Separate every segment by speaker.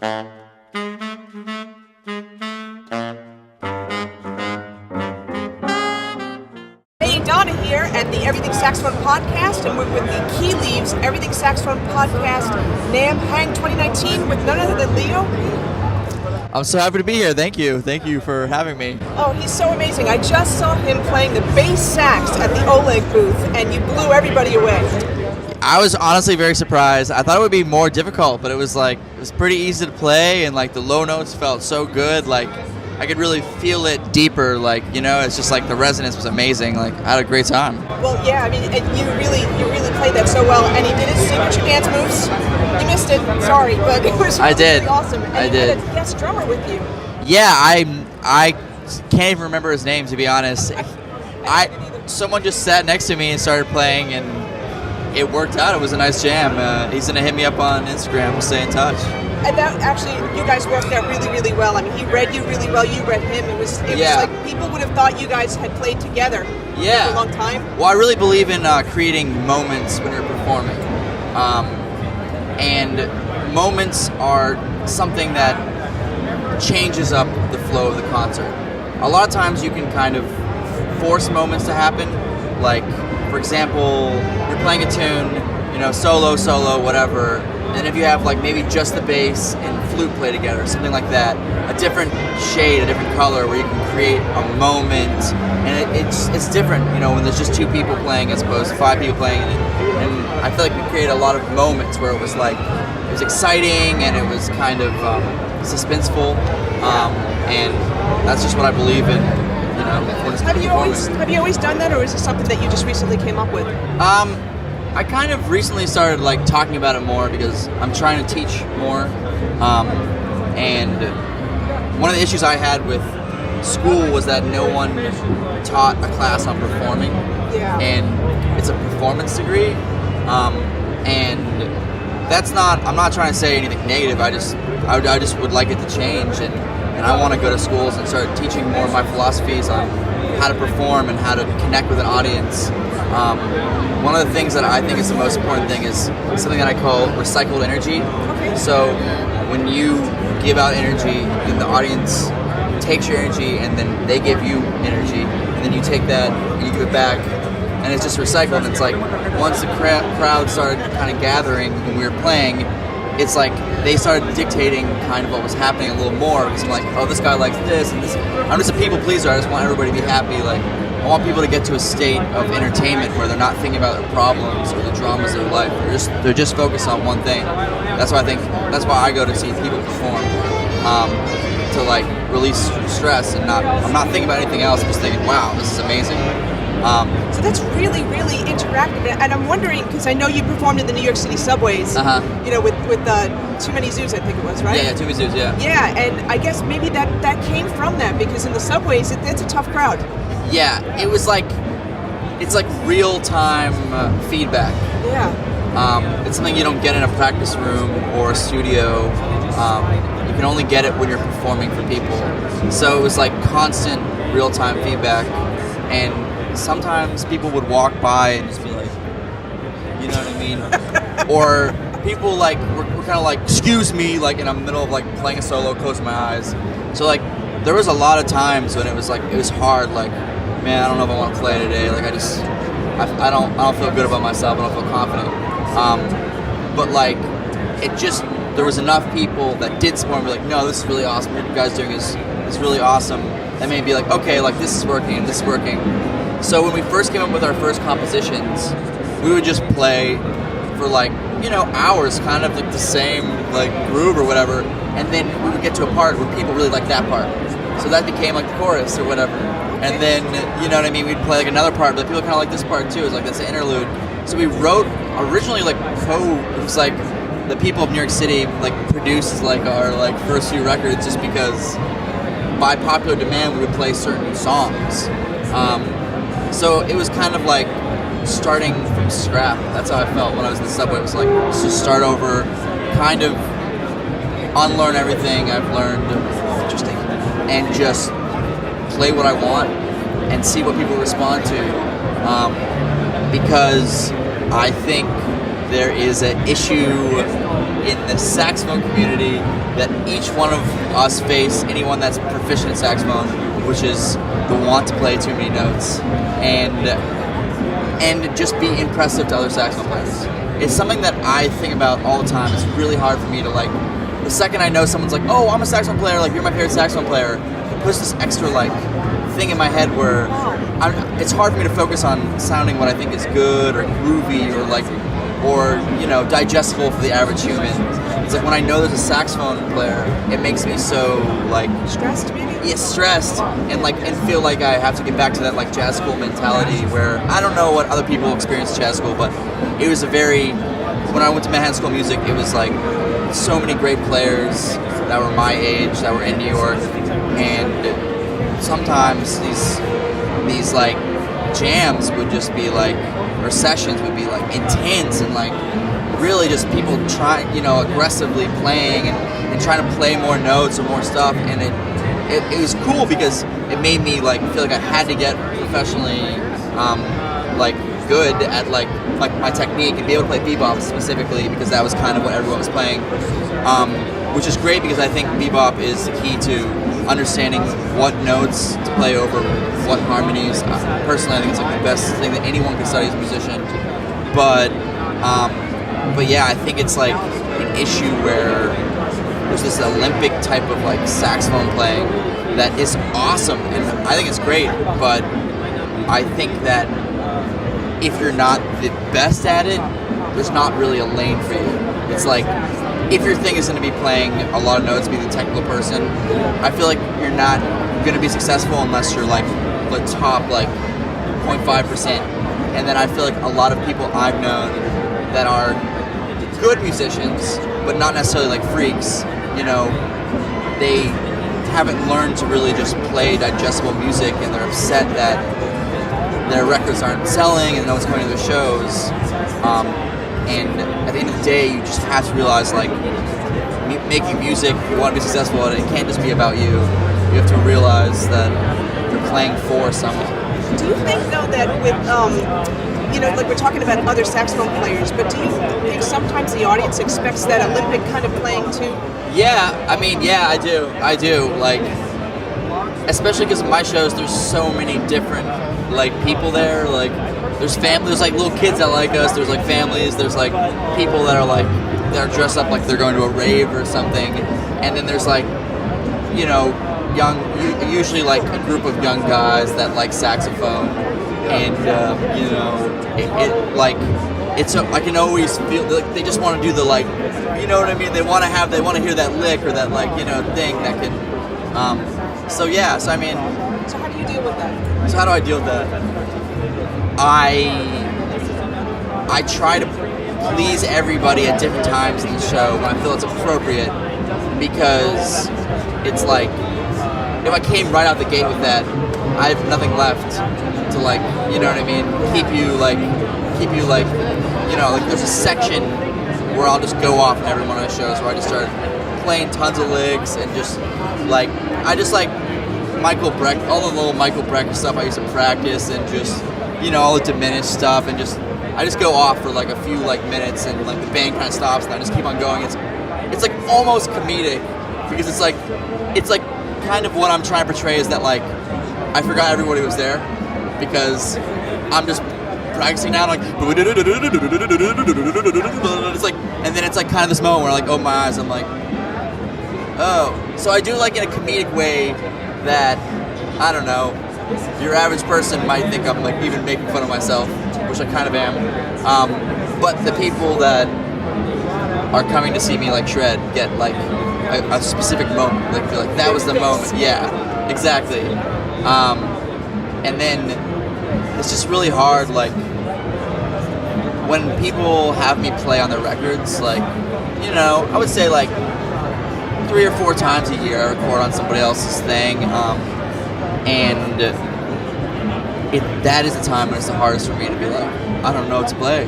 Speaker 1: Donna here at the Everything Saxophone podcast, and we're with the Key Leaves Everything Saxophone podcast NAMM Hang 2019 with none other than Leo.
Speaker 2: I'm so happy to be here. Thank you. Thank you for having me.
Speaker 1: Oh, he's so amazing. I just saw him playing the bass sax at the Oleg booth, and you blew everybody away.
Speaker 2: I was honestly very surprised. I thought it would be more difficult, but it was pretty easy to play, and the low notes felt so good. I could really feel it deeper, it's just the resonance was amazing. I had a great time.
Speaker 1: Well, yeah, I mean, and you really played that so well, and he did his signature dance moves. You missed it, sorry, but it was really awesome. And
Speaker 2: I did.
Speaker 1: Had a guest drummer with you.
Speaker 2: Yeah, I can't even remember his name, to be honest. Someone just sat next to me and started playing, and it worked out. It was a nice jam. He's gonna hit me up on Instagram. We'll stay in touch.
Speaker 1: And that actually, you guys worked out really, really well. I mean, he read you really well. You read him. It was like people would have thought you guys had played together for a long time.
Speaker 2: Well, I really believe in creating moments when you're performing, and moments are something that changes up the flow of the concert. A lot of times, you can kind of force moments to happen. Like, for example, you're playing a tune, solo, whatever. And if you have maybe just the bass and flute play together, something like that, a different shade, a different color, where you can create a moment, and it's different, when there's just two people playing as opposed to five people playing, and I feel like we created a lot of moments where it was it was exciting and it was kind of suspenseful, and that's just what I believe in.
Speaker 1: Have you always done that, or is it something that you just recently came up with?
Speaker 2: I kind of recently started talking about it more because I'm trying to teach more, and one of the issues I had with school was that no one taught a class on performing, and it's a performance degree, and that's not. I'm not trying to say anything negative. I just would like it to change, and I want to go to schools and start teaching more of my philosophies on how to perform and how to connect with an audience. One of the things that I think is the most important thing is something that I call recycled energy.
Speaker 1: Okay.
Speaker 2: So when you give out energy, then the audience takes your energy, and then they give you energy, and then you take that and you give it back, and it's just recycled. And it's once the crowd started kind of gathering when we were playing, it's they started dictating kind of what was happening a little more, because I'm oh, this guy likes this, and this. I'm just a people pleaser. I just want everybody to be happy. I want people to get to a state of entertainment where they're not thinking about their problems or the dramas of their life. They're just focused on one thing. That's why I go to see people perform, to release stress, and I'm not thinking about anything else. I'm just thinking, wow, this is amazing.
Speaker 1: So that's really, really interactive, and I'm wondering, because I know you performed in the New York City subways, with Too Many Zoos, I think it was, right?
Speaker 2: Yeah, Too Many Zoos, yeah.
Speaker 1: Yeah, and I guess maybe that came from that, because in the subways, it's a tough crowd.
Speaker 2: Yeah, it was it's real-time feedback.
Speaker 1: Yeah.
Speaker 2: It's something you don't get in a practice room or a studio. You can only get it when you're performing for people. So it was constant real-time feedback, and sometimes people would walk by and just be you know what I mean? Or people were kind of excuse me, in the middle of playing a solo, closing my eyes. So there was a lot of times when it was hard, man, I don't know if I want to play today. I don't feel good about myself. I don't feel confident. But there was enough people that did support me. No, this is really awesome. What you guys doing is really awesome. That made me okay, this is working and this is working. So when we first came up with our first compositions, we would just play for hours, kind of the same groove or whatever, and then we would get to a part where people really liked that part. So that became the chorus or whatever. And then, you know what I mean, we'd play another part, but people kind of like this part too. It was that's an interlude. So we wrote, originally it was the people of New York City produced our first few records, just because by popular demand we would play certain songs. So it was kind of starting from scrap. That's how I felt when I was in the subway. It was just start over, kind of unlearn everything I've learned, and just play what I want and see what people respond to, because I think there is an issue in the saxophone community that each one of us face, anyone that's proficient in saxophone, which is the want to play too many notes and just be impressive to other saxophone players. It's something that I think about all the time. It's really hard for me to like, the second I know someone's like, oh, I'm a saxophone player, like you're my favorite saxophone player, it puts this extra like thing in my head where it's hard for me to focus on sounding what I think is good or groovy or like, or you know, digestible for the average human. It's like when I know there's a saxophone player, it makes me so like
Speaker 1: stressed, maybe.
Speaker 2: Yeah, stressed and feel like I have to get back to that like jazz school mentality where I don't know what other people experience jazz school, but it was a very, when I went to Manhattan School of Music, it was like so many great players that were my age that were in New York, and sometimes these like jams would just be like, or sessions would be like intense and like really just people trying, you know, aggressively playing and trying to play more notes or more stuff, and it was cool because it made me like feel like I had to get professionally like good at like my technique and be able to play bebop specifically because that was kind of what everyone was playing, which is great because I think bebop is the key to understanding what notes to play over what harmonies. Personally, I think it's like the best thing that anyone can study as a musician. But yeah, I think it's like an issue where there's this Olympic type of like saxophone playing that is awesome, and I think it's great. But I think that if you're not the best at it, there's not really a lane for you. It's like, if your thing is going to be playing a lot of notes, being the technical person, I feel like you're not going to be successful unless you're like the top like 0.5%. And then I feel like a lot of people I've known that are good musicians, but not necessarily like freaks, you know, they haven't learned to really just play digestible music, and they're upset that their records aren't selling and no one's coming to their shows. And at the end of the day, you just have to realize, like, making music, if you want to be successful at it, it can't just be about you. You have to realize that you're playing for someone.
Speaker 1: Do you think, though, that with, you know, like we're talking about other saxophone players, but do you think sometimes the audience expects that Olympic kind of playing too?
Speaker 2: Yeah, I mean, yeah, I do. Like, especially because of my shows, there's so many different, like, people there, like, there's like little kids that like us, there's like families, there's like people that are dressed up like they're going to a rave or something, and then there's like, you know, usually like a group of young guys that like saxophone, and you know, I can always feel like they just want to do the, like, you know what I mean, they want to hear that lick or that, like, you know, thing that could, so yeah, so I mean.
Speaker 1: So how do you deal with that?
Speaker 2: So how do I deal with that? I try to please everybody at different times in the show when I feel it's appropriate, because it's like, if I came right out the gate with that, I have nothing left to, like, you know what I mean, keep you like, you know, like there's a section where I'll just go off in every one of the shows where I just start playing tons of licks and just like, I just like Michael Breck, all the little Michael Breck stuff I used to practice, and just, you know, all the diminished stuff, and I just go off for like a few like minutes, and like the band kind of stops, and I just keep on going. It's like almost comedic, because it's like kind of what I'm trying to portray is that, like, I forgot everybody was there because I'm just practicing now, like, it's like, and then it's like kind of this moment where I like open my eyes, I'm like, oh, so I do like in a comedic way that, I don't know, your average person might think I'm like even making fun of myself, which I kind of am. But the people that are coming to see me like shred get like a specific moment. Like, feel like that was the moment. Yeah, exactly. And then it's just really hard, like, when people have me play on their records, like, you know, I would say like 3 or 4 times a year I record on somebody else's thing. And that is the time when it's the hardest for me to be like, I don't know what to play,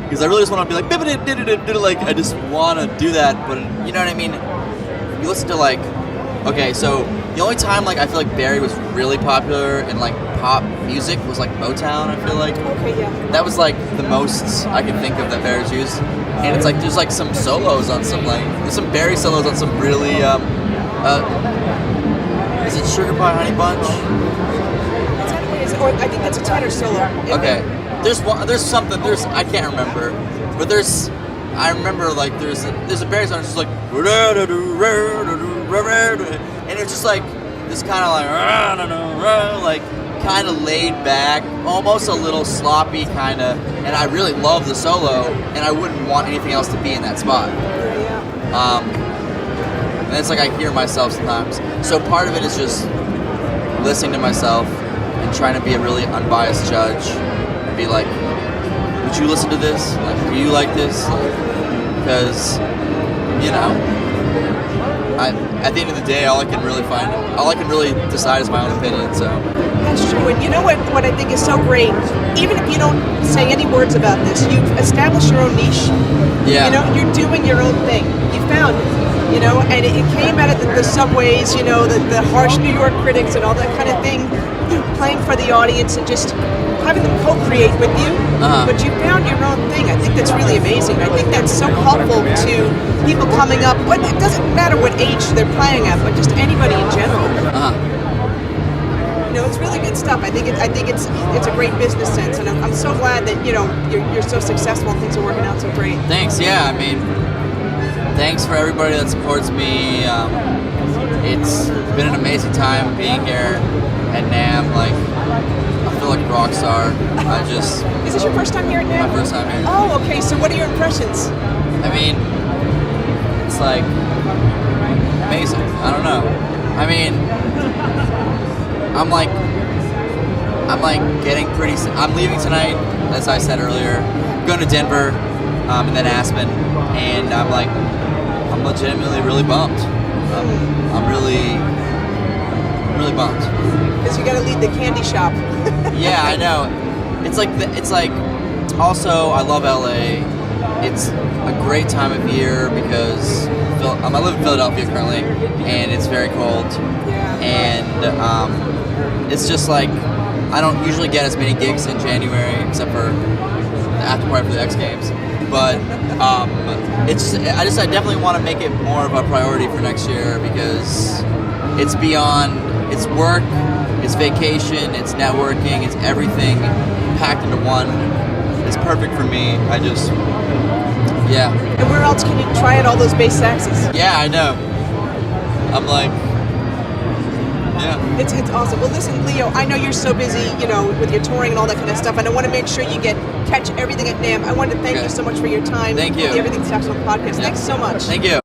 Speaker 2: because I really just want to be like, I just want to do that, but you know what I mean? You listen to, like, okay, so the only time, like, I feel like Barry was really popular in, like, pop music was, like, Motown, I feel like.
Speaker 1: Okay, yeah.
Speaker 2: That was, like, the most I can think of that Barry's used. and it's like there's like some solos on some there's some Barry solos on some really is it Sugar Pie Honey Bunch?
Speaker 1: Or I think that's a tenor solo.
Speaker 2: Okay, there's something I can't remember, but I remember like there's a Barry song that's just like and it's just like this kind of like kind of laid back, almost a little sloppy kind of, and I really love the solo, and I wouldn't want anything else to be in that spot. And it's like I hear myself sometimes. So part of it is just listening to myself and trying to be a really unbiased judge and be like, would you listen to this? Like, do you like this? Because, you know, at the end of the day, all I can really decide is my own opinion. So
Speaker 1: that's true. And you know what I think is so great? Even if you don't say any words about this, you've established your own niche.
Speaker 2: Yeah.
Speaker 1: You know, you're doing your own thing. You found it. You know, and it came out of the subways, you know, the harsh New York critics and all that kind of thing, playing for the audience and just having them co-create with you. But you found your own thing. I think that's really amazing. I think that's so helpful to people coming up. But it doesn't matter what age they're playing at, but just anybody in general. You know, it's really good stuff. I think it's a great business sense, and I'm so glad that you're so successful and things are working out so great.
Speaker 2: Thanks. Yeah, I mean, thanks for everybody that supports me. It's been an amazing time being here at NAMM. Like, I feel like a rock star.
Speaker 1: Is this your first time here at NAMM?
Speaker 2: My first time here.
Speaker 1: Oh, okay. So what are your impressions?
Speaker 2: I mean, it's like amazing. I don't know. I mean, I'm getting pretty. I'm leaving tonight, as I said earlier. I'm going to Denver, and then Aspen, and I'm legitimately really bummed. I'm really bummed.
Speaker 1: Because you got to lead the candy shop.
Speaker 2: Yeah, I know. It's like. Also, I love LA. It's a great time of year because I live in Philadelphia currently, and it's very cold.
Speaker 1: Yeah.
Speaker 2: And it's just like I don't usually get as many gigs in January, except for the after party for the X Games. But I definitely want to make it more of a priority for next year because it's beyond. It's work, it's vacation, it's networking, it's everything packed into one. It's perfect for me. Yeah.
Speaker 1: And where else can you try out all those bass saxes?
Speaker 2: Yeah, I know. I'm like, yeah.
Speaker 1: It's awesome. Well, listen, Leo, I know you're so busy, with your touring and all that kind of stuff, and I want to make sure you catch everything at NAMM. I wanted to thank you so much for your time.
Speaker 2: Thank you.
Speaker 1: The Everything Saxophone podcast.
Speaker 2: Yeah.
Speaker 1: Thanks so much.
Speaker 2: Thank you.